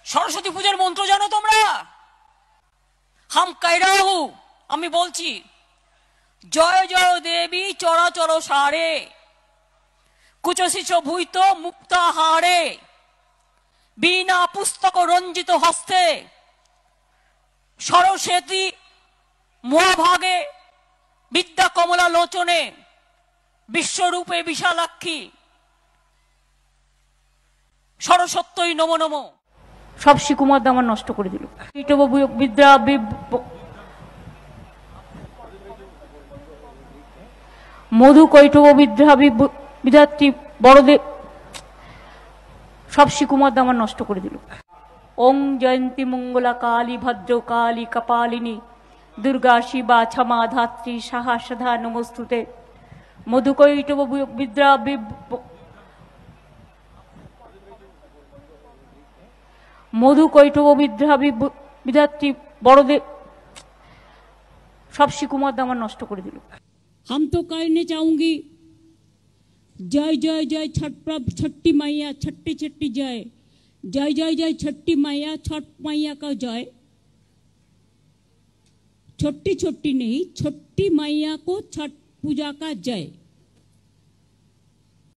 সরস্বতী পূজার মন্ত্র জানো তোমরা? হাম কাইরাহু, আমি বলছি, জয় জয় দেবী চরাচর সারে, কুচশিষ ভূত মুক্তাহারে, বিনা পুস্তক রঞ্জিত হস্তে, সরস্বতী মহাভাগে, বিদ্যা কমলা লোচনে, বিশ্বরূপে বিশালাক্ষী, সরস্বত্যই নমো নমো। সব শিকুমার আমার নষ্ট করে দিল। বিদ্যা মধু কৈটব বিদ্যা বিধাত্রী বড়দেব, সব শিকুমার আমার নষ্ট করে দিল। ওং জয়ন্তী মঙ্গলা কালী ভদ্র কালী কপালিনী দুর্গা শিবা ক্ষমা ধাত্রী সাহা সধা নমস্তুতে। মধু কৈটব বিদ্যা মধু কৈটব বিদ্যা বিধাত্রী বড়দেব, সব শিকুমার আমার নষ্ট করে দিল। हम तो कहने चाहूंगी जय जय जय छठ प्रभ छठी मैया, छठी छठी जय, जय जय जय छठी मैया, छठ मैया का जय। छोटी छोटी नहीं, छठी मैया को छठ पूजा का जय।